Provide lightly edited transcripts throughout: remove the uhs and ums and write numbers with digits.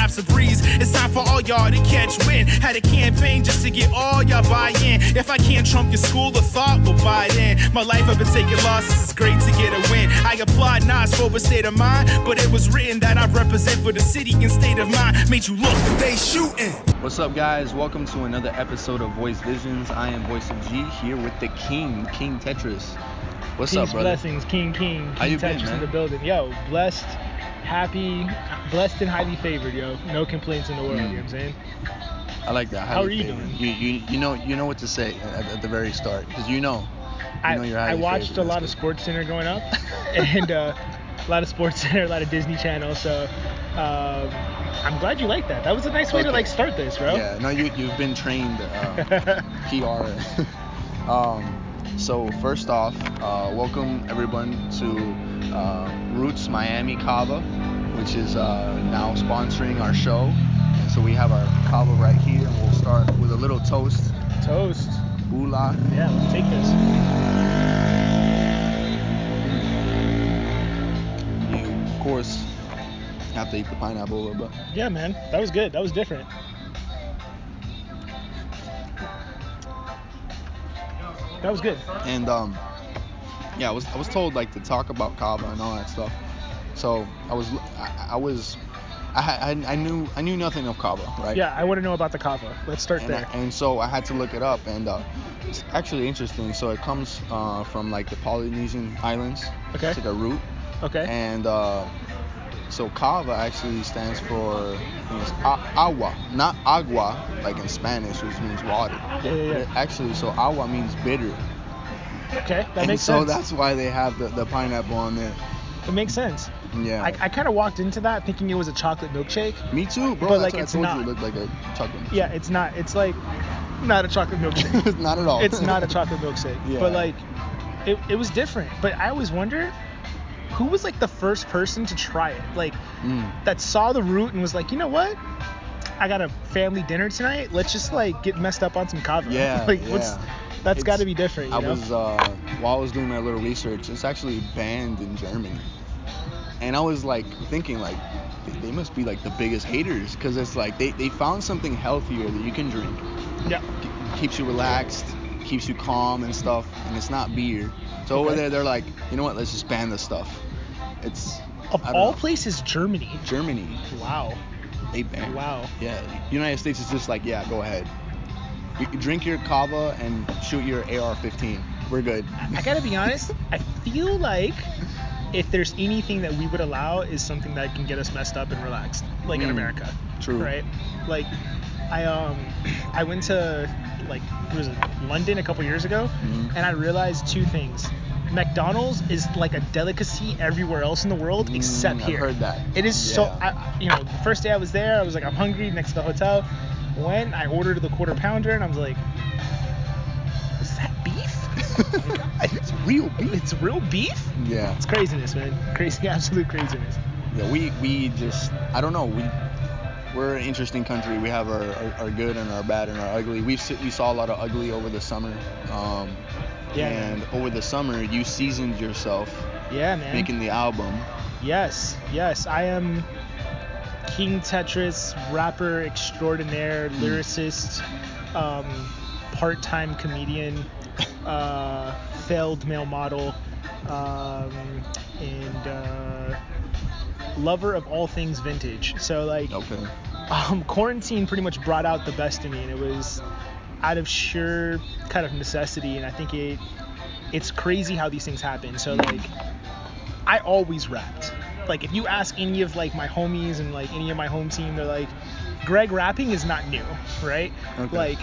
rap's a breeze. It's time for all y'all to catch wind. Had a campaign just to get all y'all buy-in. If I can't trump your school of thought, will buy it in. My life I've been taking losses, it's great to get a win. I applaud Nas for a state of mind, but it was written that I represent for the city and state of mind. Made you look, they shooting. What's up, guys? Welcome to another episode of Voice Visions. I am Voice of G, here with the King Tetrus. What's up, brother? Blessings, King. How you been, Tetrus man? in the building. Yo, blessed, happy, blessed and highly favored, yo. No complaints in the world, you know what I'm saying? I like that. How are you favored. doing? You know what to say at the very start, because you know you're highly I watched favored. a lot of Sports Center growing up, and a lot of Sports Center, a lot of Disney Channel. So I'm glad you like that. That was a nice way to start this, bro. Yeah, no, you've been trained PR. So first off, welcome everyone to Roots Miami Cava, which is now sponsoring our show. And so we have our cava right here, and we'll start with a little toast. Toast. Hola. Yeah, let's take this. You, of course, have to eat the pineapple a little bit. Yeah, man, that was good. That was different. That was good. And yeah, I was told to talk about kava and all that stuff. So I knew nothing of kava, right? Yeah, I want to know about the kava. Let's start there. And so I had to look it up, and it's actually interesting. So it comes from the Polynesian islands. Okay. It's like a root. Okay. And so kava actually stands for agua, not agua like in Spanish, which means water. Yeah. Actually, so agua means bitter. Okay, that makes sense. So sense. that's why they have the pineapple on there. It makes sense. Yeah. I kind of walked into that thinking it was a chocolate milkshake. Me too, bro. But that's it's what I told not. you. It looked like a chocolate milkshake. Yeah, it's not. It's not a chocolate milkshake. It's not at all. It's not a chocolate milkshake. Yeah. But it was different. But I always wonder, who was the first person to try it? That saw the root and was like, you know what? I got a family dinner tonight. Let's just get messed up on some kava. Yeah. That's got to be different. You know? While I was doing my little research, it's actually banned in Germany. And I was thinking they must be the biggest haters, because it's they found something healthier that you can drink. Yeah. Keeps you relaxed, keeps you calm and stuff, and it's not beer. So over there they're like, you know what? Let's just ban this stuff. It's of all places, Germany. Wow. They ban. Wow. Yeah. United States is just yeah, go ahead. You drink your kava and shoot your AR-15. We're good. I gotta be honest. I feel like if there's anything that we would allow is something that can get us messed up and relaxed, in America. True. Right? I went to London a couple years ago, and I realized two things. McDonald's is a delicacy everywhere else in the world except here. I've heard that. It is so. The first day I was there, I was I'm hungry next to the hotel. When I ordered the quarter pounder, and I was like, is that beef? It's real beef. It's real beef? Yeah. It's craziness, man. Crazy, absolute craziness. Yeah, we just, I don't know, we're an interesting country. We have our good and our bad and our ugly. We saw a lot of ugly over the summer. And over the summer, you seasoned yourself. Yeah, man. Making the album. Yes. I am King Tetrus, rapper extraordinaire, lyricist, part-time comedian, failed male model, and lover of all things vintage. So quarantine pretty much brought out the best in me, and it was out of sheer kind of necessity. And I think it's crazy how these things happen. So I always rapped. If you ask any of my homies and any of my home team, they're like, Greg, rapping is not new, right? Okay.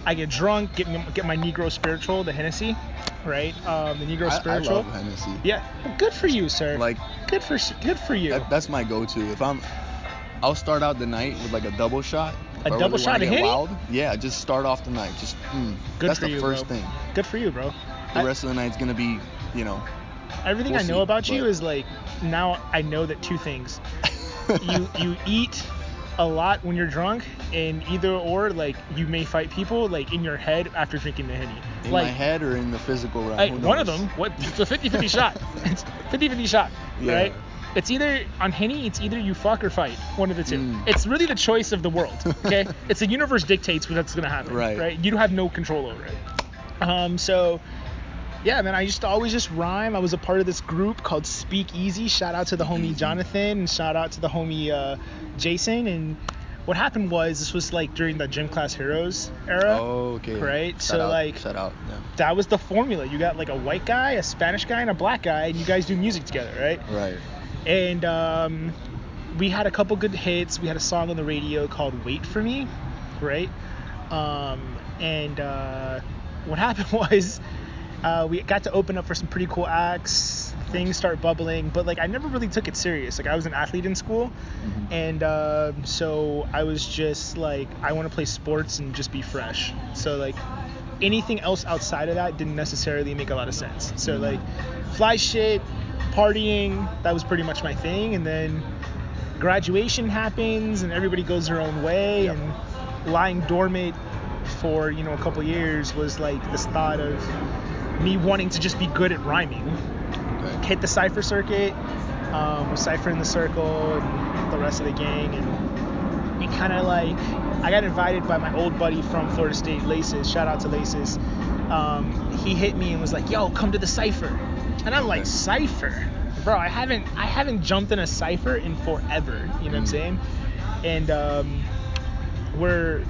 I get drunk, get my Negro spiritual, the Hennessy, right? The Negro spiritual. I love Hennessy. Yeah, well, good for you, sir. Good for you. That's my go-to. I'll start out the night with a double shot. A double shot of Henny? Wild. Yeah, just start off the night. Just Good that's for the you, first bro. thing. Good for you, bro. The rest of the night's gonna be, Everything I know about you is now I know that two things. you eat a lot when you're drunk, and either or you may fight people in your head after drinking the Henny. In my head or in the physical realm? One of them. What? It's a 50-50 shot. It's 50-50 shot, yeah. right? It's either on Henny, it's either you fuck or fight, one of the two. It's really the choice of the world. Okay, it's the universe dictates what's gonna happen. Right. You have no control over it. So. Yeah, man, I used to always just rhyme. I was a part of this group called Speak Easy. Shout out to the homie Jonathan and shout out to the homie Jason. And what happened was this was like during the Gym Class Heroes era. Oh, okay. Right? Shout out. Yeah. That was the formula. You got like a white guy, a Spanish guy, and a black guy, and you guys do music together, right? Right. And we had a couple good hits. We had a song on the radio called Wait For Me, right? What happened was... we got to open up for some pretty cool acts. Things start bubbling, but like I never really took it serious. Like I was an athlete in school, and so I was just like I want to play sports and just be fresh. So like anything else outside of that didn't necessarily make a lot of sense. So like fly shit, partying, that was pretty much my thing. And then graduation happens, and everybody goes their own way, and lying dormant for a couple years was like this thought of me wanting to just be good at rhyming. Okay. Hit the cypher circuit, was cypher in the circle and the rest of the gang, and it kind of like I got invited by my old buddy from Florida State, Laces. Shout out to Laces. He hit me and was like, "Yo, come to the cypher," and I'm like, "Cypher, bro? I haven't jumped in a cypher in forever." You know what I'm saying? And we're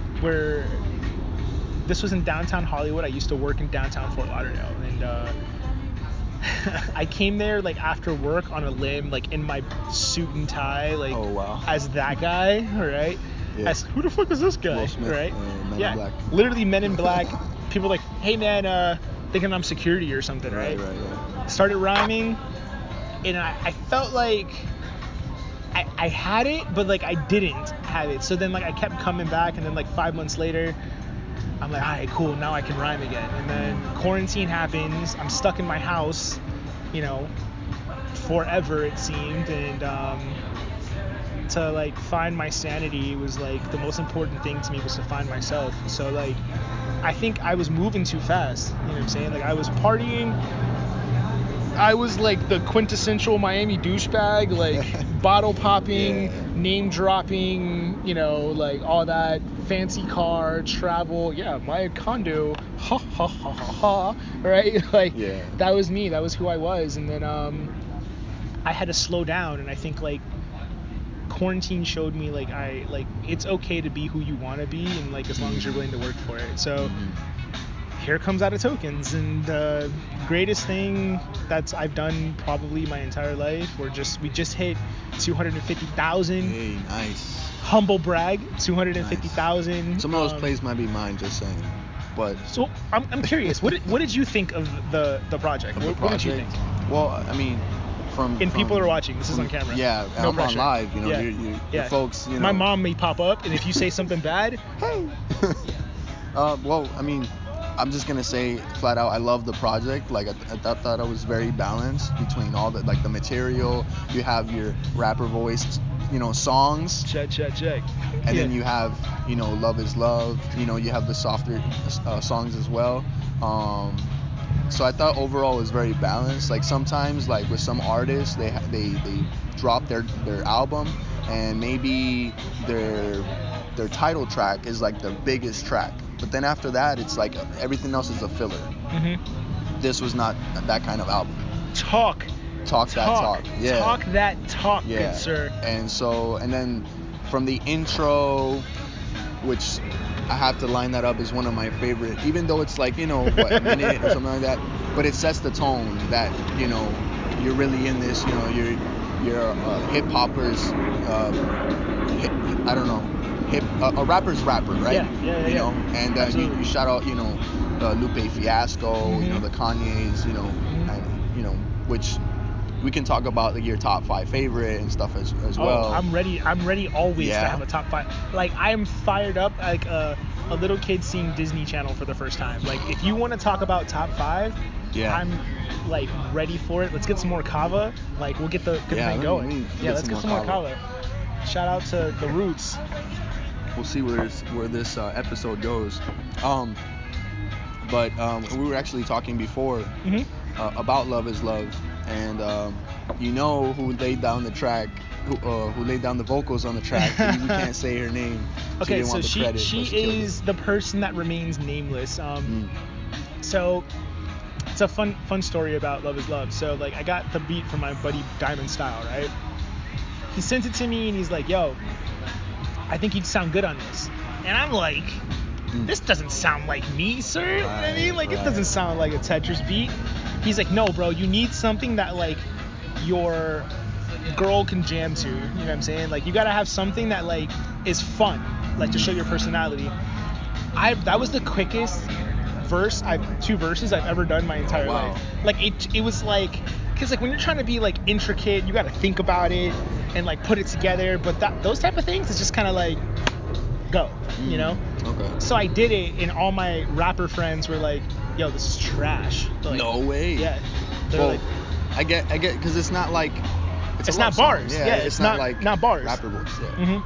this was in downtown Hollywood. I used to work in downtown Fort Lauderdale, and I came there like after work on a limb, like in my suit and tie, like as that guy, right? Yeah. As who the fuck is this guy, right? Men in Black. Literally Men in Black. People like, hey man, thinking I'm security or something, right? Right. Started rhyming, and I felt like I had it, but like I didn't have it. So then like I kept coming back, and then like 5 months later, I'm like, all right, cool, now I can rhyme again. And then quarantine happens. I'm stuck in my house, forever it seemed. And to like find my sanity was like the most important thing to me, was to find myself. So like I think I was moving too fast. You know what I'm saying? Like I was partying. I was like the quintessential Miami douchebag, like bottle popping, name dropping, like all that, fancy car, travel, my condo, ha ha ha ha ha, right? Like that was me, that was who I was. And then I had to slow down, and I think like quarantine showed me like it's okay to be who you want to be, and like as long as you're willing to work for it. So here comes Out of Tokens, and greatest thing that I've done probably my entire life. We just hit 250,000. Hey, nice. Humble brag, 250,000. Nice. Some of those plays might be mine, just saying. But so I'm curious. What did you think of the project? What did you think? Well, I mean, from people are watching. This is on camera. Yeah, no I'm pressure. On live. Your folks. My mom may pop up, and if you say something bad, hey. Well, I mean, I'm just gonna say flat out, I love the project. Like I thought it was very balanced between all the like the material. You have your rapper voiced, songs. Check. And then you have, Love Is Love. You have the softer songs as well. So I thought overall it was very balanced. Like sometimes, like with some artists, they drop their album, and maybe their title track is like the biggest track. But then after that, it's like everything else is a filler. Mm-hmm. This was not that kind of album. Talk. Yeah. Talk that talk, good sir. And then from the intro, which I have to line that up as one of my favorite, even though it's like, a minute or something like that, but it sets the tone that, you're really in this, you're hip hoppers, I don't know. A rapper's rapper, right? Yeah. And you shout out, Lupe Fiasco, the Kanye's, and which we can talk about like your top 5 favorite and stuff as well. I'm ready always to have a top 5. Like I am fired up like a little kid seeing Disney Channel for the first time. Like if you want to talk about top 5, I'm like ready for it. Let's get some more kava. Like we'll get the thing going. Let's get some more kava. Shout out to the Roots. We'll see where this episode goes. But we were actually talking before about Love Is Love, and you know who laid down the track, who laid down the vocals on the track. We can't say her name. Okay, didn't so want the credit, she is the person that remains nameless. So it's a fun story about Love Is Love. So like I got the beat from my buddy Diamond Style, right? He sent it to me and he's like, yo, I think you'd sound good on this. And I'm like, this doesn't sound like me, sir. You know what I mean? Like, it doesn't sound like a Tetrus beat. He's like, no, bro, you need something that, like, your girl can jam to. You know what I'm saying? Like, you gotta have something that, like, is fun, like, to show your personality. That was the quickest two verses I've ever done my entire life. Like, it was like, because, like, when you're trying to be, like, intricate, you gotta think about it and, like, put it together. But those type of things, it's just kind of like, go, you know? Okay. So I did it, and all my rapper friends were like, yo, this is trash. Like, no way. Yeah. They're well, like, I get, because it's not like, it's not bars. Yeah, it's not like not bars. Rapper voice. Yeah.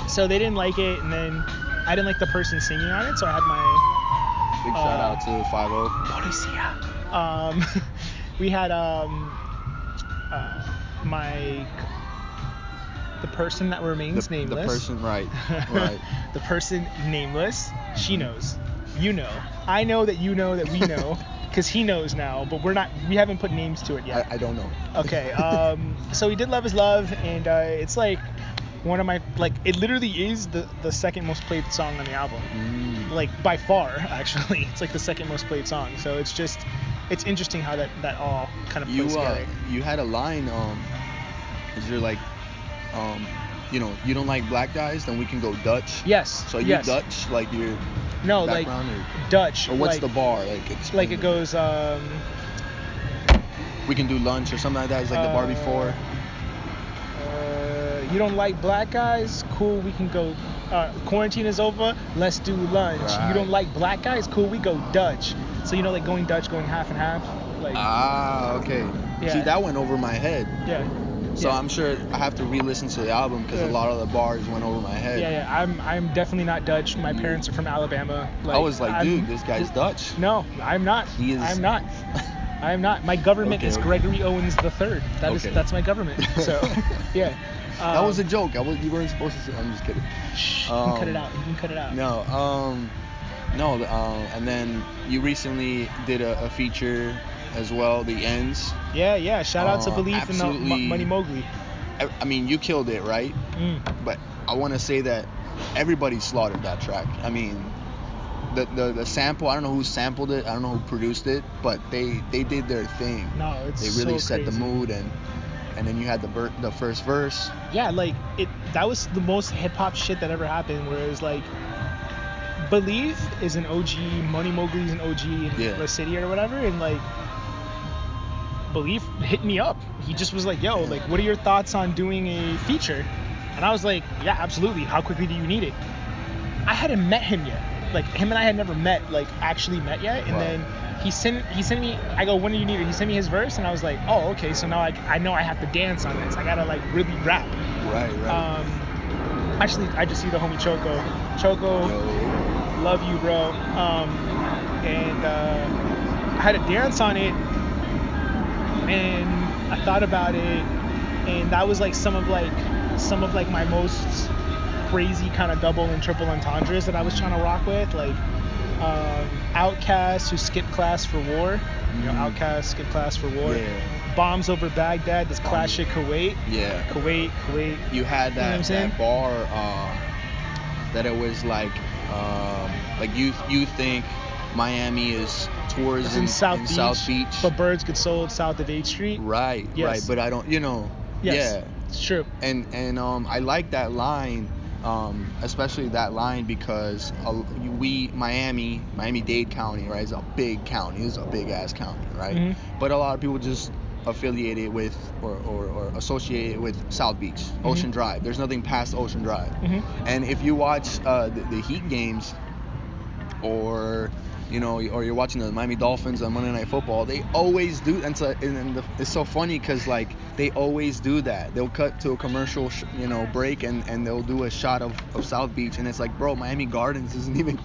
So they didn't like it, and then I didn't like the person singing on it, so I had my big shout out to 50. Policia. We had the person that remains nameless. The person, right. The person nameless. She knows. You know. I know that you know that we know, because he knows now, but we haven't put names to it yet. I don't know. Okay. So we did Love Is Love, and it's like one of my, like, it literally is the second most played song on the album. Like, by far, actually. It's like the second most played song. So it's just, it's interesting how that all kind of plays together. You had a line, because you're like, you know, you don't like black guys, then we can go Dutch. Yes. So you Dutch, like your background, like Dutch. Or what's like, the bar? Like it goes. We can do lunch or something like that. It's like the bar before. You don't like black guys? Cool, we can go. Quarantine is over. Let's do lunch. Right. You don't like black guys? Cool, we go Dutch. So you know, like going Dutch, going half and half. Like. Okay. Yeah. See, that went over my head. Yeah. So I'm sure I have to re-listen to the album because a lot of the bars went over my head. Yeah. I'm definitely not Dutch. My parents are from Alabama. Like, I was like, dude, this guy's Dutch. No, I'm not. He is. I'm not. I am not. My government is Gregory Owens III. That's my government. So, yeah. That was a joke. You weren't supposed to say. I'm just kidding. Shh, you can cut it out. You can cut it out. No. And then you recently did a feature as well, The Ends. Yeah. Shout out to Belief and Money Mowgli. I mean, you killed it, right? But I want to say that everybody slaughtered that track. I mean, the sample, I don't know who sampled it, I don't know who produced it, but they did their thing. No, it's They really so set crazy. the mood, and then you had the first verse. Yeah, like that was the most hip hop shit that ever happened, where it was like, Belief is an OG, Money Mowgli is an OG in the city or whatever, and like, Belief hit me up. He just was like, yo, like, what are your thoughts on doing a feature? And I was like, yeah, absolutely. How quickly do you need it? I hadn't met him yet. Like, him and I had never actually met yet. And then he sent me, I go, when do you need it? He sent me his verse, and I was like, oh, okay, so now I know I have to dance on this. I gotta, like, really rap. Right. Actually, I just see the homie Choco. Love you, bro. And I had to dance on it, and I thought about it, and that was like some of my most crazy kind of double and triple entendres that I was trying to rock with, like Outkast, who skipped class for war. You know, Outkast skipped class for war. Yeah. Bombs Over Baghdad, this classic Kuwait. Yeah. Kuwait. You had that bar that it was like you think Miami is tourism in South Beach, but birds get sold south of 8th Street. Right. But I don't, Yes, yeah. It's true. And I like that line, especially that line because Miami-Dade County, right, is a big county. It's a big ass county, right? But a lot of people just affiliate it with or associate it with South Beach, Ocean Drive. There's nothing past Ocean Drive. And if you watch the Heat games or you know, or you're watching the Miami Dolphins on Monday Night Football, they always do, and it's so funny because like they always do that. They'll cut to a commercial, break, and they'll do a shot of South Beach, and it's like, bro, Miami Gardens isn't even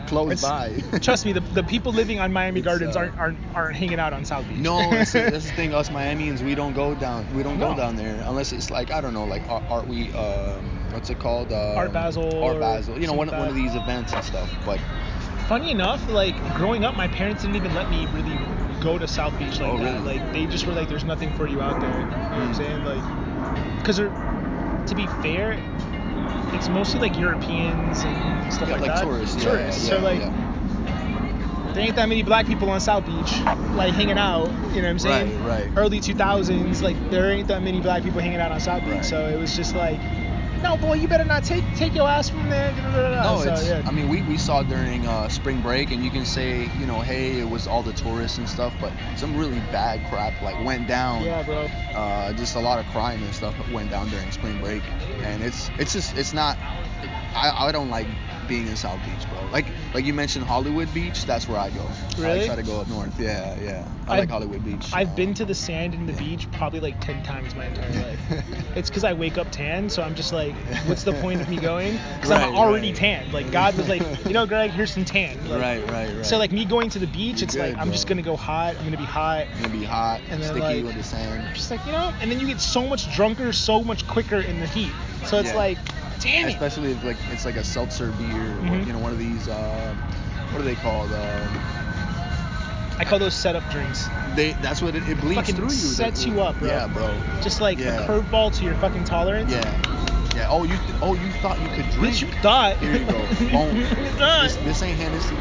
close by. Trust me, the people living on Miami Gardens aren't hanging out on South Beach. No, that's the thing. Us Miamians, we don't go down there unless it's like, I don't know, like what's it called? Art Basel. One of these events and stuff, but. Funny enough, like growing up, my parents didn't even let me really go to South Beach like that. Really? Like they just were like, "There's nothing for you out there." You know what I'm saying? Like, because to be fair, it's mostly like Europeans and stuff like that. Tourists. Tourists. So like, there ain't that many black people on South Beach, like hanging out. You know what I'm saying? Right. Early 2000s, like there ain't that many black people hanging out on South Beach. Right. So it was just like, no, boy, you better not take your ass from there. No, so, I mean, we saw during spring break, and you can say, hey, it was all the tourists and stuff, but some really bad crap like went down. Yeah, bro. Just a lot of crime and stuff went down during spring break, and it's not. I don't like being in South Beach, bro. Like you mentioned Hollywood Beach, that's where I go. Really? I try to go up north. Yeah. I like Hollywood Beach. I've been to the sand and the beach probably like 10 times my entire life. It's because I wake up tan, so I'm just like, what's the point of me going? Because I'm already tanned. Like God was like, Greg, here's some tan. Like, right. So like me going to the beach, You're it's good, like I'm bro. just gonna go hot. I'm gonna be hot. And then sticky like, with the sand. I'm just like, and then you get so much drunker, so much quicker in the heat. So it's like, damn it. Especially if it's like a seltzer beer, or, one of these. What are they called? I call those setup drinks. That's what it bleeds fucking through you. Sets you up, bro. Yeah, bro. Just like a curveball to your fucking tolerance. Yeah. Oh, you thought you could drink. Bitch, you thought. Here you go. Boom. This ain't Hennessy.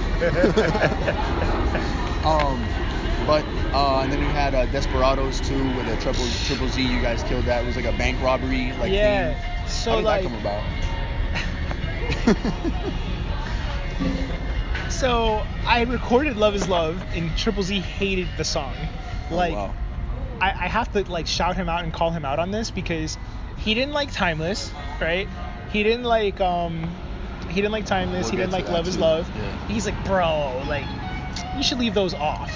But and then we had Desperados too with a triple Z. You guys killed that. It was like a bank robbery theme. So how did like, that come about? So I recorded Love Is Love, and Triple Z hated the song. Like, wow. I have to like shout him out and call him out on this because he didn't like Timeless, right? He didn't like Timeless. We'll he didn't like Love Is too. Love. Yeah. He's like, bro, like you should leave those off,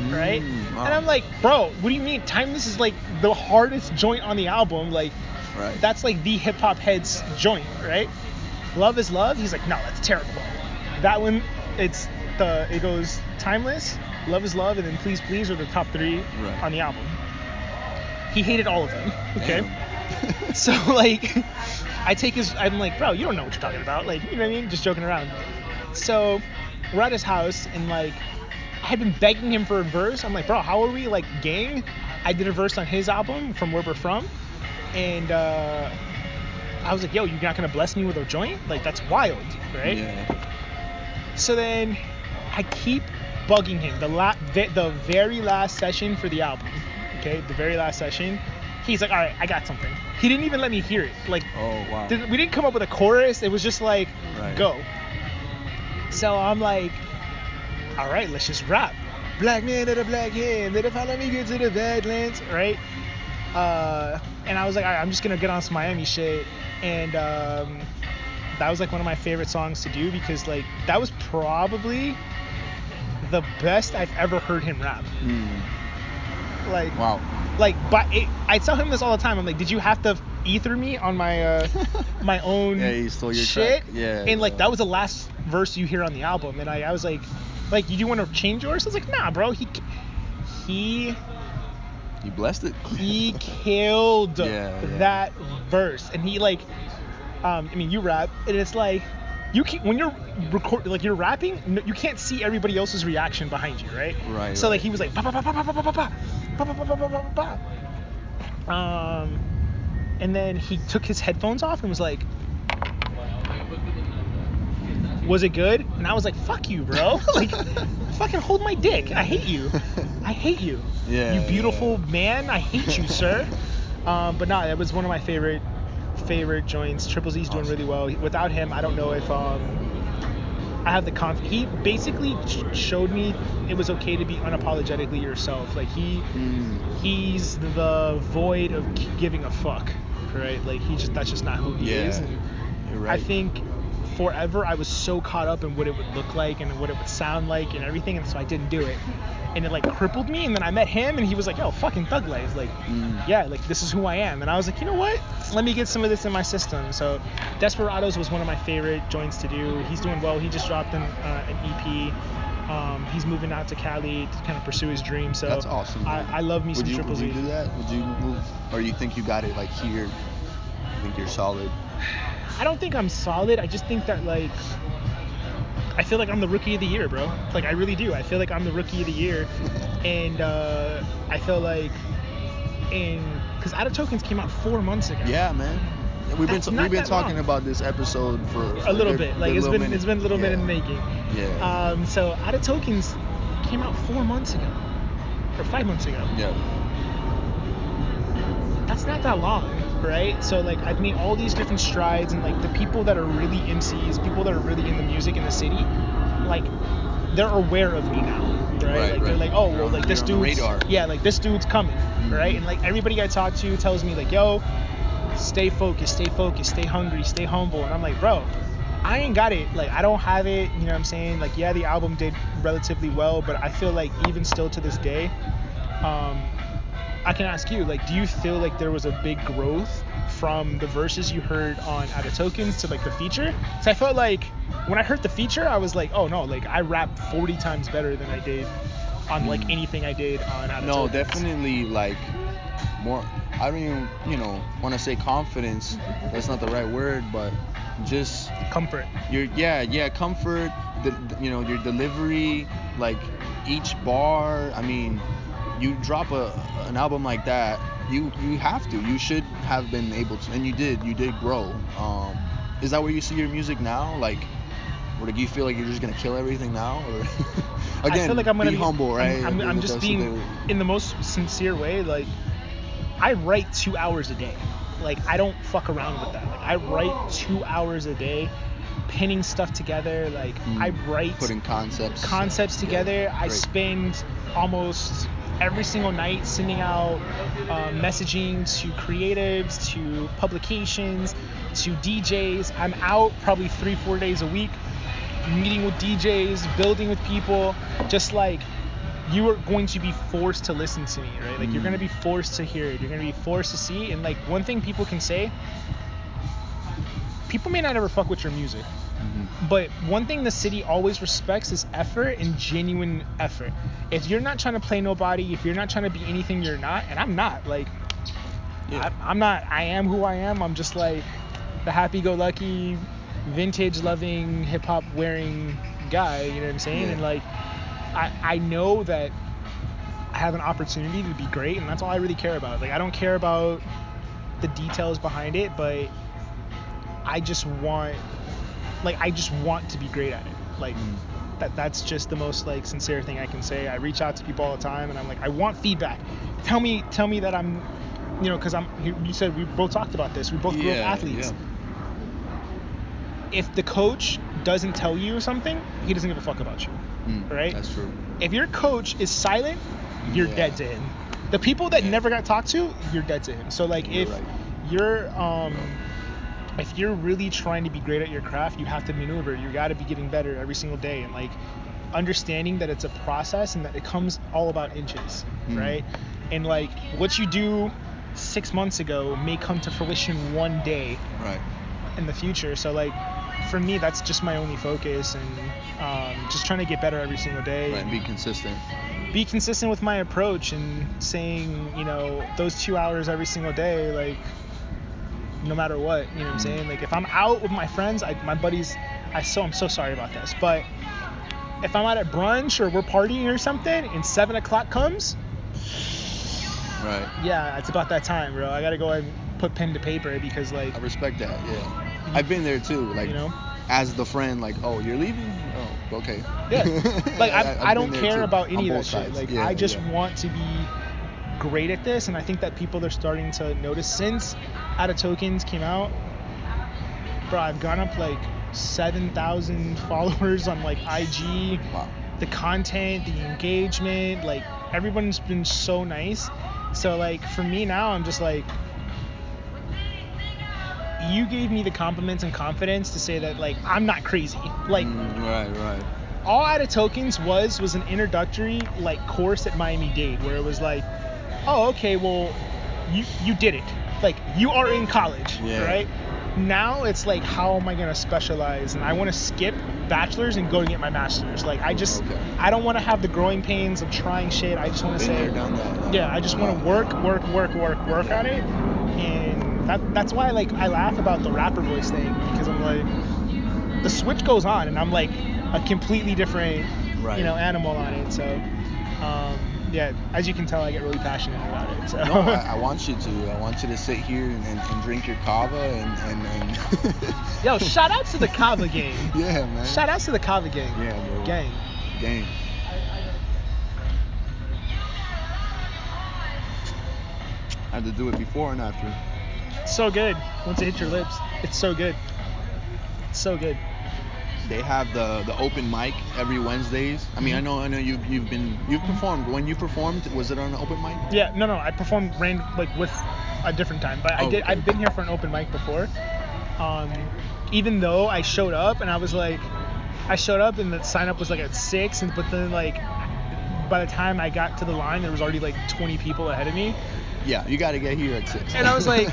right? Wow. And I'm like, bro, what do you mean? Timeless is like the hardest joint on the album. Like, right. That's like the hip hop head's joint, right? Love Is Love. He's like, no, that's terrible. That one, it goes Timeless, Love Is Love, and then Please Please are the top three on the album. He hated all of them. Okay. So like, I'm like, bro, you don't know what you're talking about. Like, you know what I mean? Just joking around. So we're at his house, and like, I had been begging him for a verse. I'm like, bro, how are we like gang? I did a verse on his album, From Where We're From, and I was like, yo, you're not gonna bless me with a joint? Like, that's wild, right? Yeah. So then I keep bugging him. The very last session for the album, okay, the very last session, he's like, all right, I got something. He didn't even let me hear it. Like, oh wow. We didn't come up with a chorus. It was just like, go. So I'm like, all right, let's just rap. Black man at a black hand, let it follow me get to the Badlands, right? And I was like, all right, I'm just gonna get on some Miami shit, and that was like one of my favorite songs to do because like that was probably the best I've ever heard him rap. Like, wow. Like, but I tell him this all the time. I'm like, did you have to ether me on my my own he stole your shit? track. Yeah. And like that was the last verse you hear on the album, and I was like, you do want to change yours? I was like, nah, bro. He blessed it. He killed that verse, and he like, I mean, you rap, and it's like, you can, when you're you're rapping, you can't see everybody else's reaction behind you, right? Right. So like he was like, ba ba ba ba ba ba ba ba ba ba ba. And then he took his headphones off and was like, was it good? And I was like, fuck you, bro. Like, fucking hold my dick. I hate you. Yeah. You beautiful man. I hate you, sir. But no, that was one of my favorite joints. Triple Z's doing really well. Without him, I don't know if I have the confidence. He basically showed me it was okay to be unapologetically yourself. Like he's the void of giving a fuck, right? Like that's just not who he is. And you're right. I think forever I was so caught up in what it would look like and what it would sound like and everything, and so I didn't do it. And it like crippled me, and then I met him and he was like, yo, fucking Thug Life, like yeah, like this is who I am. And I was like, you know what, let me get some of this in my system. So Desperados was one of my favorite joints to do. He's doing well. He just dropped an EP. He's moving out to Cali to kind of pursue his dream. So that's awesome. I love me some Triple Z. Would you do that? Would you move, or you think you got it like here? I think you're solid. I don't think I'm solid. I just think that like I feel like I'm the rookie of the year, bro. Like I really do. I feel like I'm the rookie of the year, and I feel like because Out of Tokens came out 4 months ago. Yeah, man. We've been talking about this episode for a little bit. Like it's been a little bit in the making. Yeah. So Out of Tokens came out 4 months ago, or 5 months ago. Yeah. That's not that long, right? So like I've made all these different strides, and like the people that are really MCs, people that are really in the music in the city, like they're aware of me now, right? Like they're like, oh well, like this dude's radar. Yeah, like this dude's coming, right? And like everybody I talk to tells me like, yo, stay focused, stay hungry, stay humble. And I'm like, bro, I ain't got it. Like I don't have it. You know what I'm saying? Like yeah, the album did relatively well, but I feel like even still to this day, I can ask you, like, do you feel like there was a big growth from the verses you heard on Out of Tokens to like the feature? So I felt like when I heard the feature, I was like, oh no, like I rapped 40 times better than I did on like anything I did on Out of Tokens. No, definitely like more. I don't even, want to say confidence. That's not the right word, but just comfort. Comfort. Your delivery, like each bar. I mean, you drop an album like that, you have to. You should have been able to, and you did. You did grow. Is that where you see your music now? Like, or do you feel like you're just gonna kill everything now? Or again, I feel like I'm gonna be humble, right? I'm just being in the most sincere way. Like, I write 2 hours a day. Like I don't fuck around with that. Like I write 2 hours a day, pinning stuff together. Like I write, putting concepts together. I spend almost every single night sending out messaging to creatives, to publications, to DJs. I'm out probably 3-4 days a week, meeting with DJs, building with people. Just like you are going to be forced to listen to me, right? Like you're going to be forced to hear it. You're going to be forced to see. And like one thing people can say, people may not ever fuck with your music. But one thing the city always respects is effort and genuine effort. If you're not trying to play nobody, if you're not trying to be anything you're not, and I'm not, like, I'm not, I am who I am. I'm just like the happy-go-lucky, vintage-loving, hip-hop wearing guy, you know what I'm saying? And like, I know that I have an opportunity to be great, and that's all I really care about. Like, I don't care about the details behind it, but I just want to be great at it. Like that's just the most like sincere thing I can say. I reach out to people all the time, and I'm like, I want feedback. Tell me that I'm, because you said we both talked about this. We both grew up athletes. If the coach doesn't tell you something, he doesn't give a fuck about you, right? That's true. If your coach is silent, you're dead to him. The people that never got talked to, you're dead to him. So like if you're really trying to be great at your craft, you have to maneuver. You got to be getting better every single day, and like understanding that it's a process and that it comes all about inches, right? And like what you do 6 months ago may come to fruition one day in the future. So like for me, that's just my only focus, and just trying to get better every single day. And be consistent. Be consistent with my approach and saying, those 2 hours every single day, like no matter what, you know what I'm saying? Like if I'm out with my friends, my buddies, I'm so sorry about this, but if I'm out at brunch or we're partying or something and 7 o'clock comes, yeah, it's about that time, bro. I gotta go and put pen to paper, because like I respect that. I've been there too, like as the friend, like, oh, you're leaving? Oh, okay. Like I don't care about any of that shit. Like I just want to be great at this, and I think that people are starting to notice since Out of Tokens came out. Bro, I've gone up like 7,000 followers on like IG. Wow. The content, the engagement, like everyone's been so nice. So like for me now, I'm just like, you gave me the compliments and confidence to say that like I'm not crazy. Like right. all Out of Tokens was an introductory like course at Miami-Dade where it was like, oh, okay, well, you did it. Like you are in college, right? Now it's like, how am I gonna specialize? And I want to skip bachelor's and go and get my master's. Like I don't want to have the growing pains of trying shit. I just want to say, I just want to work on it. And that's why like I laugh about the rapper voice thing, because I'm like, the switch goes on and I'm like a completely different animal on it. So as you can tell, I get really passionate about it. So. No, I want you to. I want you to sit here and drink your kava and Yo, shout out to the kava gang. Yeah, man. Shout out to the kava gang. Yeah, bro. Gang. I had to do it before and after. So good. Once it hits your lips, it's so good. It's so good. They have the open mic every Wednesdays. I mean, I know you've performed. When you performed, was it on an open mic? Yeah, no, I performed with a different time, but I've been here for an open mic before. Even though I showed up and and the sign up was like at 6, but then like by the time I got to the line, there was already like 20 people ahead of me. Yeah, you got to get here at 6. And I was like,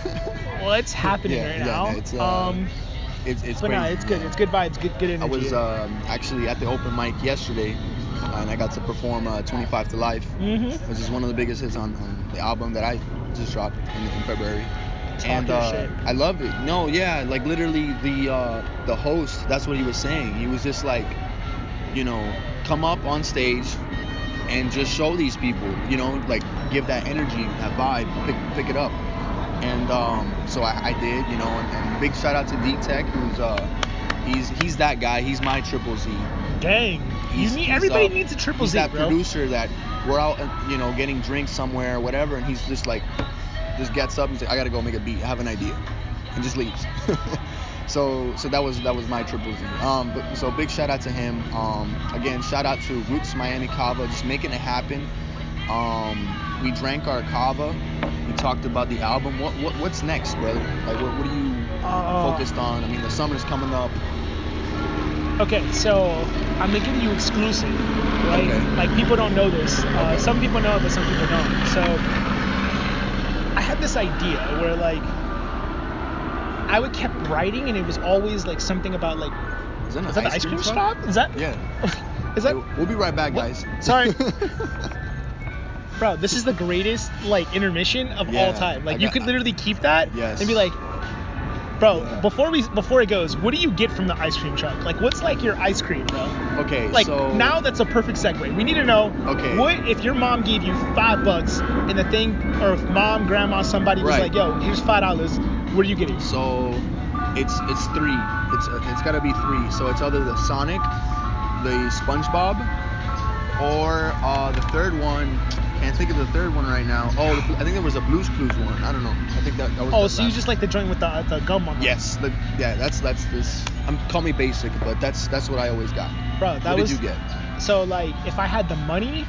what's happening right now? It's but crazy. No, it's good. It's good vibes, good energy. I was actually at the open mic yesterday, and I got to perform 25 to Life, which is one of the biggest hits on the album that I just dropped in February. And I love it. No, yeah, like literally the host, that's what he was saying. He was just like, come up on stage and just show these people, like give that energy, that vibe, pick it up. And so I did, and big shout out to D-Tech, who's he's that guy. He's my Triple Z. Dang. Everybody needs a Triple Z, bro. He's that bro. producer that we're out, getting drinks somewhere or whatever, and he's just like, just gets up and says, I gotta go make a beat, I have an idea, and just leaves. So that was my Triple Z. So big shout out to him. Again, shout out to Roots Miami Kava, just making it happen. We drank our kava. We talked about the album. What's next, brother? Like, what are you focused on? I mean, the summer's coming up. Okay, so I'm making you exclusive, right? Okay. Like, people don't know this. Some people know it, but some people don't. So I had this idea where, like, I would kept writing, and it was always, like, something about, like, is that the ice cream shop? Is that? Yeah. Is that? We'll be right back, guys. Sorry. Bro, this is the greatest, like, intermission of all time. Like, you could literally keep that and be like, bro, before it goes, what do you get from the ice cream truck? Like, what's, like, your ice cream, bro? Okay, like, so... now that's a perfect segue. We need to know, what if your mom gave you $5 and the thing, or if mom, grandma, somebody was like, yo, here's $5, what are you getting? So, it's 3. It's got to be 3. So, it's either the Sonic, the SpongeBob, or the third one... Can't think of the third one right now. Oh, I think there was a Blue's Clues one. I don't know. I think that was. Oh, so you just like the joint with the gum on it? Yes. That's this. Call me basic, but that's what I always got. Bro, what did you get? So like, if I had the money,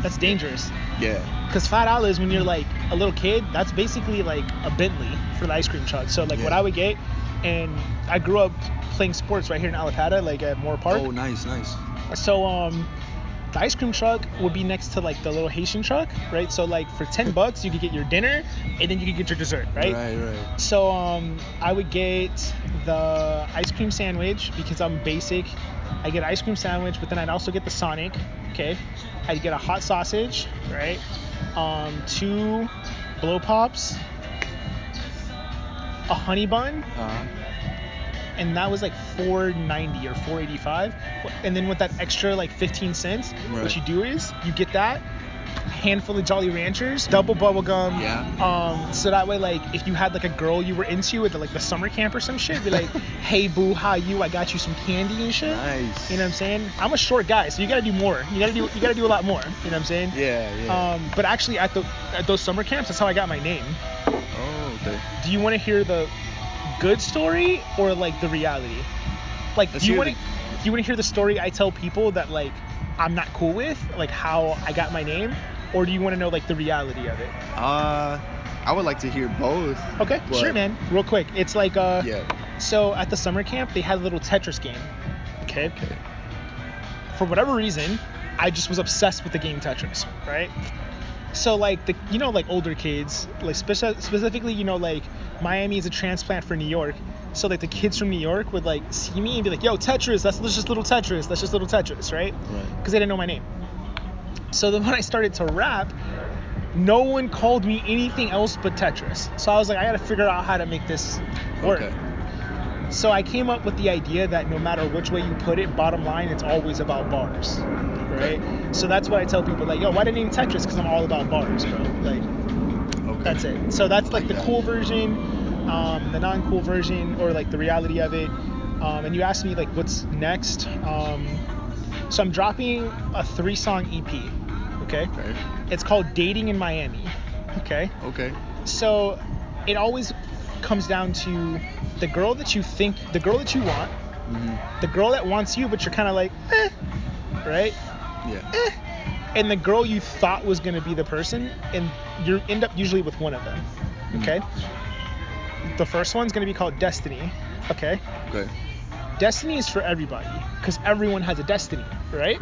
that's dangerous. Yeah. Because $5 when you're like a little kid, that's basically like a Bentley for the ice cream truck. So like, what I would get, and I grew up playing sports right here in Alapata, like at Moore Park. Oh, nice. So the ice cream truck would be next to like the little Haitian truck, right? So like for $10 you could get your dinner and then you could get your dessert, right? Right. So I would get the ice cream sandwich because I'm basic. I get an ice cream sandwich, but then I'd also get the Sonic, okay? I'd get a hot sausage, right? 2 blow pops, a honey bun. And that was like $4.90 or $4.85, and then with that extra like 15 cents, what you do is you get that handful of Jolly Ranchers, double bubble gum. Yeah. So that way, like, if you had like a girl you were into at the summer camp or some shit, be like, hey boo, how you? I got you some candy and shit. Nice. You know what I'm saying? I'm a short guy, so you gotta do more. You gotta do a lot more. You know what I'm saying? Yeah. But actually, at those summer camps, that's how I got my name. Oh, okay. Do you want to hear the good story or like the reality? Like, do you want to hear the story I tell people that like I'm not cool with, like how I got my name, or do you want to know like the reality of it? I would like to hear both. Okay, sure, man. Real quick, it's like Yeah. So at the summer camp, they had a little Tetris game. Okay. For whatever reason, I just was obsessed with the game Tetris, right? So like like older kids, like specifically, like Miami is a transplant for New York. So like the kids from New York would like see me and be like, "Yo, Tetris, that's just little Tetris, that's just little Tetris," right? Because they didn't know my name. So then when I started to rap, no one called me anything else but Tetris. So I was like, I gotta figure out how to make this work. Okay. So I came up with the idea that no matter which way you put it, bottom line, it's always about bars, right? So that's what I tell people, like, yo, why did I name Tetris? Because I'm all about bars, bro. Like, that's it. So that's like the cool version, the non-cool version, or like the reality of it. And you asked me like, what's next? So I'm dropping a 3-song EP. Okay. It's called Dating in Miami. Okay. So it always comes down to the girl that you want, the girl that wants you, but you're kind of like, right? Yeah. And the girl you thought was going to be the person, and you end up usually with one of them. Okay. The first one's going to be called Destiny. Okay. Destiny is for everybody, because everyone has a destiny, right?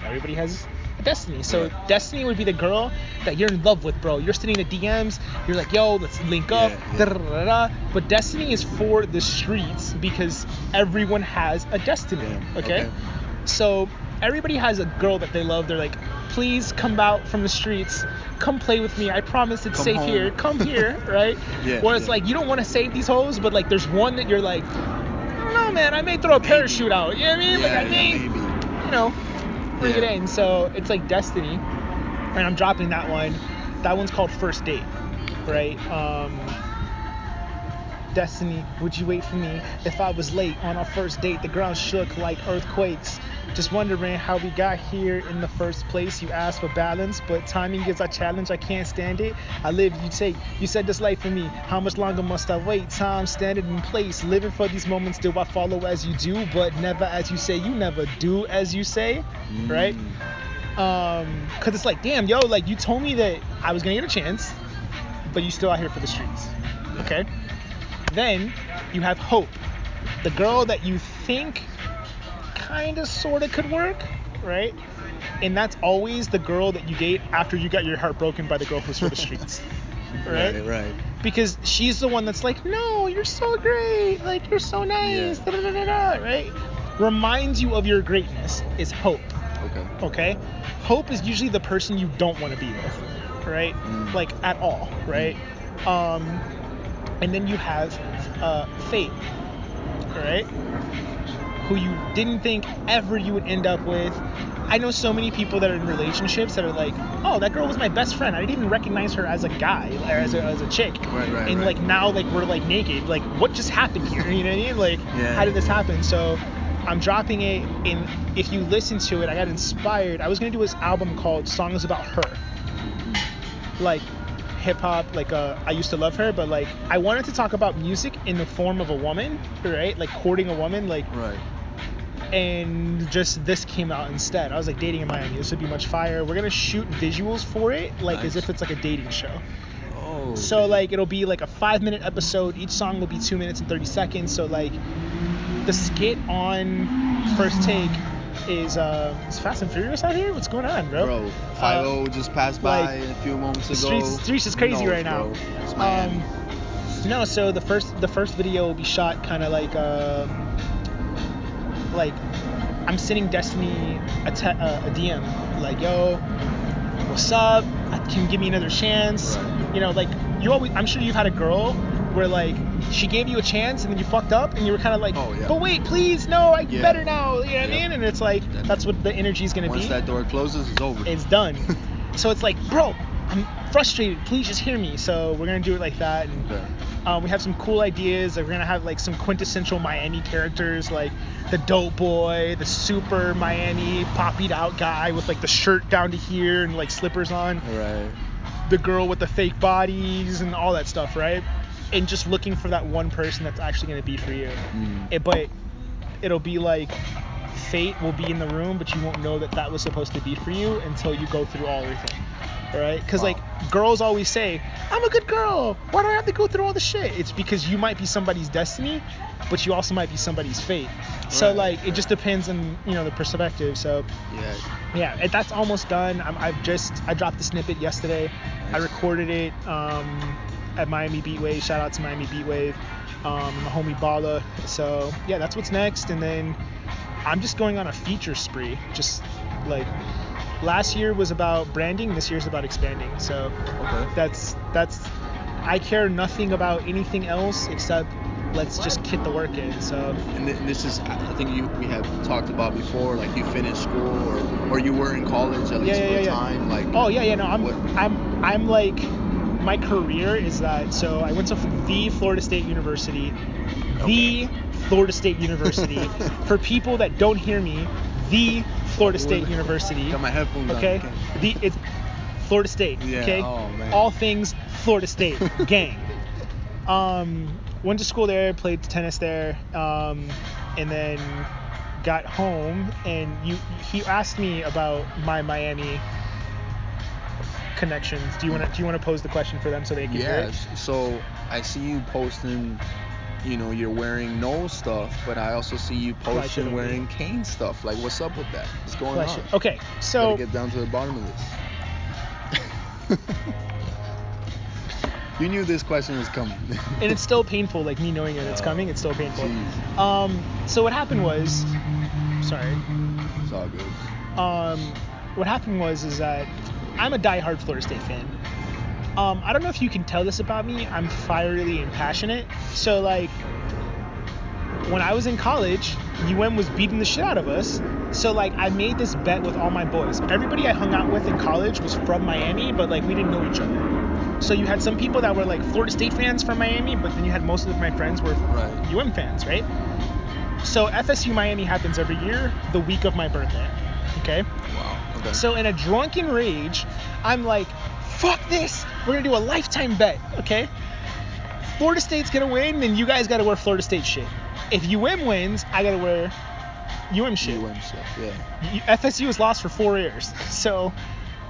Everybody has a destiny. So Destiny would be the girl that you're in love with, bro. You're sitting in the DMs, you're like, yo, let's link up, But Destiny is for the streets, because everyone has a destiny, okay? So everybody has a girl that they love. They're like, please come out from the streets, come play with me, I promise it's safe here, come here, right? Where it's like, you don't want to save these hoes, but like there's one that you're like, I don't know, man, I may throw a parachute out, you know what I mean? Like I may, bring it in. So it's like Destiny, and I'm dropping that one. That one's called First Date, right? Destiny, would you wait for me if I was late on our first date? The ground shook like earthquakes. Just wondering how we got here in the first place. You asked for balance, but timing is a challenge. I can't stand it. I live, you take. You said this life for me. How much longer must I wait? Time standing in place. Living for these moments. Do I follow as you do, but never as you say? You never do as you say, right? Cause it's like, damn, yo, like you told me that I was gonna get a chance, but you still out here for the streets. Okay. Then you have Hope, the girl that you think kind of sort of could work, right? And that's always the girl that you date after you got your heart broken by the girl who's for the streets, right? Because she's the one that's like, no, you're so great, like you're so nice, right? Reminds you of your greatness is Hope. Okay? Hope is usually the person you don't want to be with, right? Like at all, right? And then you have Fate, right? Who you didn't think ever you would end up with. I know so many people that are in relationships that are like, oh, that girl was my best friend. I didn't even recognize her as a guy or as a chick. And like now, like we're like naked. Like what just happened here? You know what I mean? Like how did this happen? So I'm dropping it, and if you listen to it, I got inspired. I was gonna do this album called Songs About Her, like hip hop, like I used to love her, but like I wanted to talk about music in the form of a woman, right? Like courting a woman, like and just this came out instead. I was like, Dating in Miami, this would be much fire. We're gonna shoot visuals for it, like as if it's like a dating show. So like it'll be like a 5-minute episode. Each song will be 2 minutes and 30 seconds. So like the skit on First Take is Fast and Furious out here? What's going on, bro? Bro, 5-0 just passed by a few moments ago. Streets is crazy right now. No, so the first video will be shot kind of like I'm sending Destiny a DM like, yo, what's up? Can you give me another chance? You know, like I'm sure you've had a girl where like she gave you a chance and then you fucked up and you were kind of like, but wait, please, no, I better now. You know what I mean? And it's like that's what the energy is gonna be. Once that door closes, it's over. It's done. So it's like, bro, I'm frustrated. Please just hear me. So we're gonna do it like that. And we have some cool ideas. We're gonna have like some quintessential Miami characters, like the dope boy, the super Miami poppied out guy with like the shirt down to here and like slippers on. Right. The girl with the fake bodies and all that stuff, right? And just looking for that one person that's actually gonna be for you. But it'll be like Fate will be in the room, but you won't know that was supposed to be for you until you go through all everything. right? Because like girls always say, I'm a good girl, why do I have to go through all the shit? It's because you might be somebody's destiny, but you also might be somebody's fate. So like it just depends on the perspective. So yeah, that's almost done. I dropped the snippet yesterday. Nice. I recorded it at Miami Beat Wave. Shout out to Miami Beat Wave, my homie Bala. So yeah, that's what's next. And then I'm just going on a feature spree. Just like last year was about branding, this year's about expanding. So that's I care nothing about anything else except let's just get the work in. So and this is, I think we have talked about before, like you finished school or you were in college at least for a time. Like no, I'm like, my career is that. So I went to the Florida State University. The Florida State University. For people that don't hear me, the Florida State University. Got my headphones on. Okay. It's Florida State. Yeah. Okay. Oh man. All things Florida State gang. Went to school there, played tennis there, and then got home. And he asked me about my Miami connections. Do you want to pose the question for them so they can hear it? Yes. So I see you posting, you're wearing Noel stuff, but I also see you posting wearing Kane stuff. Like, what's up with that? What's going on? Okay, so gotta get down to the bottom of this. You knew this question was coming. And it's still painful, like me knowing that it's coming. It's still painful. So what happened was, sorry. It's all good. What happened was that I'm a diehard Florida State fan. I don't know if you can tell this about me. I'm fiery and passionate. So like, when I was in college, UM was beating the shit out of us. So like, I made this bet with all my boys. Everybody I hung out with in college was from Miami, but like we didn't know each other. So you had some people that were like Florida State fans from Miami, but then you had most of my friends were UM fans, right? So FSU Miami happens every year, the week of my birthday. Okay? Wow. Okay. So in a drunken rage, I'm like, fuck this. We're going to do a lifetime bet, okay? Florida State's going to win, then you guys got to wear Florida State shit. If UM wins, I got to wear UM shit. UM stuff, yeah. FSU has lost for 4 years. So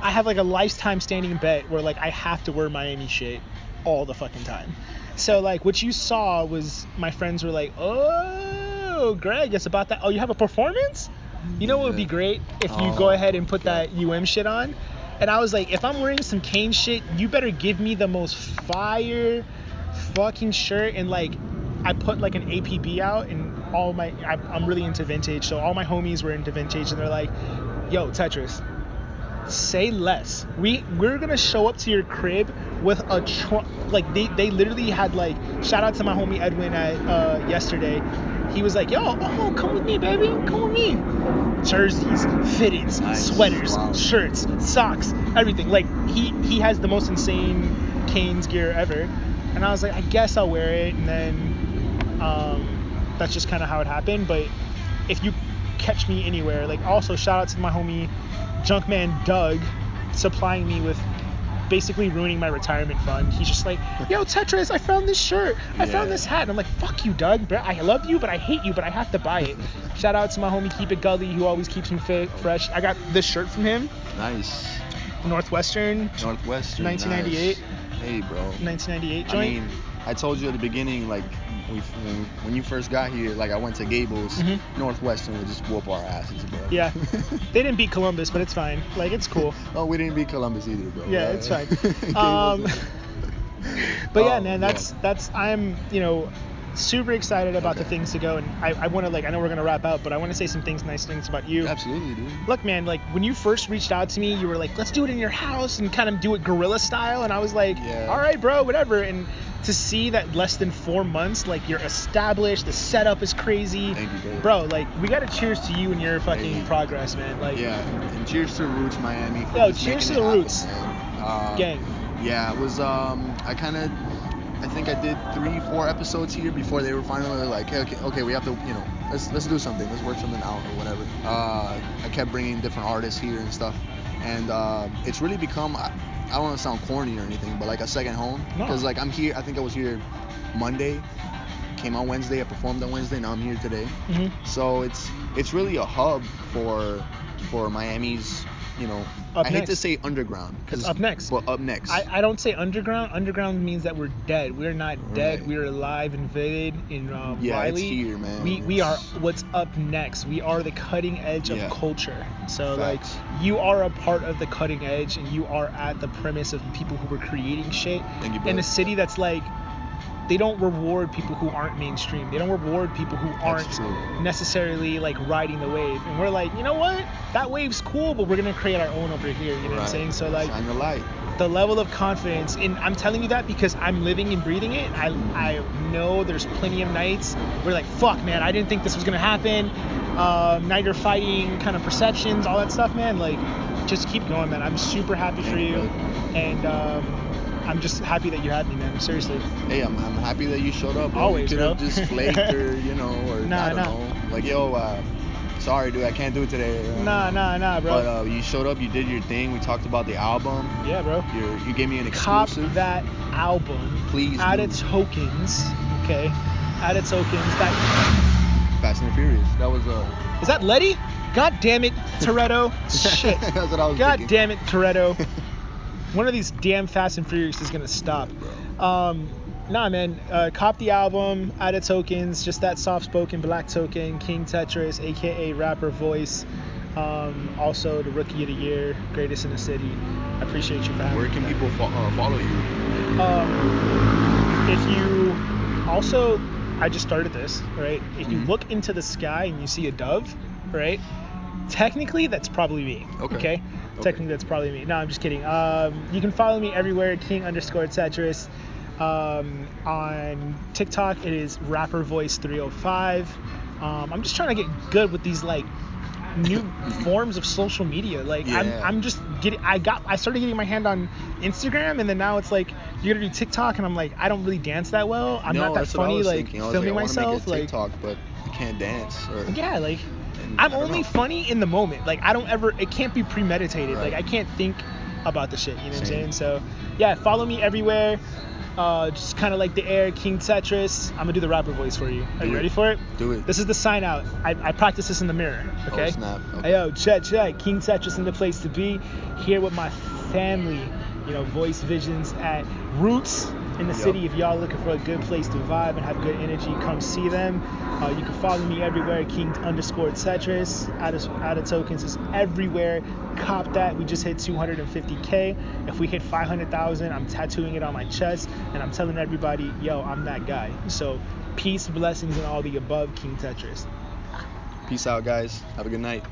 I have like a lifetime standing bet where like I have to wear Miami shit all the fucking time. So like what you saw was my friends were like, oh, Greg, it's about that. Oh, you have a performance? You know what would be great if you go ahead and put that UM shit on? And I was like, if I'm wearing some Kane shit, you better give me the most fire fucking shirt. And like, I put like an APB out, and I'm really into vintage, so all my homies were into vintage, and they're like, yo, Tetrus, say less. We're gonna show up to your crib with a trunk. Like they literally had like, shout out to my homie Edwin at yesterday. He was like, yo, come with me, baby, come with me. Jerseys, fitteds, sweaters, shirts, socks, everything. Like he has the most insane Canes gear ever. And I was like, I guess I'll wear it. And then that's just kind of how it happened. But if you catch me anywhere, like, also shout out to my homie Junkman Doug supplying me with basically ruining my retirement fund. He's just like, yo, Tetris, I found this shirt, I found this hat. And I'm like, fuck you, Doug, I love you, but I hate you, but I have to buy it. Shout out to my homie Keep It Gully, who always keeps me fresh. I got this shirt from him. Nice. Northwestern 1998. Nice. Hey, bro. 1998 joint. I mean, I told you at the beginning, like, when you first got here, like, I went to Gables. Northwestern would just whoop our asses, bro. Yeah. They didn't beat Columbus, but it's fine. Like, it's cool. Oh, we didn't beat Columbus either, bro. Yeah, it's fine. But yeah, man, that's I'm, super excited about the things to go, and I want to, like, I know we're gonna wrap out, but I want to say some nice things about you. Absolutely, dude. Look, man, like, when you first reached out to me, you were like, let's do it in your house and kind of do it guerrilla style, and I was like, all right, bro, whatever. And to see that less than 4 months, like, you're established, the setup is crazy. Thank you, bro. Like, we gotta cheers to you and your fucking progress, man. Like, yeah, and cheers to Roots Miami. Yo, cheers to the Roots, gang. Yeah, it was I think I did 3-4 episodes here before they were finally like, okay, we have to, let's do something, let's work something out or whatever. I kept bringing different artists here and stuff, and it's really become, I don't want to sound corny or anything, but like a second home, because like I'm here. I think I was here Monday, came on Wednesday, I performed on Wednesday, now I'm here today. So it's really a hub for Miami's you know, Up I hate next. to say underground. It's up next. But up next. I don't say underground. Underground means that we're dead. We're not dead. Right. We're alive and vivid in Yeah, Riley. it's here, man. We are what's up next. We are the cutting edge of culture. So Facts. like you are a part of the cutting edge, and you are at the premise of people who were creating shit Thank you, bro. in a city that's like. They don't reward people who aren't mainstream. They don't reward people who aren't necessarily like riding the wave. And we're like, you know what? That wave's cool, but we're gonna create our own over here. You know what I'm saying? So like, shine the light. The level of confidence, and I'm telling you that because I'm living and breathing it. I know there's plenty of nights where like, fuck, man, I didn't think this was gonna happen. Now you're fighting kind of perceptions, all that stuff, man. Like, just keep going, man. I'm super happy for you, and I'm just happy that you had me, man. Seriously. Hey, I'm happy that you showed up, bro. Always, you could have just flaked or, you know, or I don't know. Like, yo, sorry, dude, I can't do it today. Nah, bro. But you showed up, you did your thing. We talked about the album. Yeah, bro. You gave me an exclusive. Cop that album. Please Add do. its tokens, okay? Add its tokens. Fast and the Furious. That was Is that Letty? God damn it, Toretto. Shit. That's what I was God thinking. damn it, Toretto. One of these damn Fast and Furious is gonna stop. Nah, man. Cop the album, added tokens, just that soft-spoken black token, King Tetrus, aka rapper voice. Also the Rookie of the Year, greatest in the city. I appreciate you for having me. Where can people follow you? If you also, I just started this, right? If you look into the sky and you see a dove, right? Technically, that's probably me. Okay? Technically, that's probably me. No, I'm just kidding. You can follow me everywhere, King_Tetris. On TikTok, it is rappervoice305. I'm just trying to get good with these like new forms of social media. Like I'm just getting. I started getting my hand on Instagram, and then now it's like you gotta do TikTok, and I'm like I don't really dance that well. I'm not that funny. Like filming myself. Like TikTok, but I can't dance. Yeah, like. I'm only funny in the moment. Like, it can't be premeditated. Right. Like, I can't think about the shit, you know what I'm saying? So, yeah, follow me everywhere. Just kind of like the air, King Tetris. I'm going to do the rapper voice for you. Are you ready for it? Do it. This is the sign out. I practice this in the mirror, okay? Oh, snap. Okay. Hey, yo, check. King Tetris in the place to be. Here with my family, Voice Visions at Roots in the city. If y'all looking for a good place to vibe and have good energy, come see them. You can follow me everywhere, King_Tetris. Add tokens is everywhere. Cop that. We just hit 250K. If we hit 500,000, I'm tattooing it on my chest, and I'm telling everybody, yo, I'm that guy. So peace, blessings, and all the above, King Tetris. Peace out, guys. Have a good night.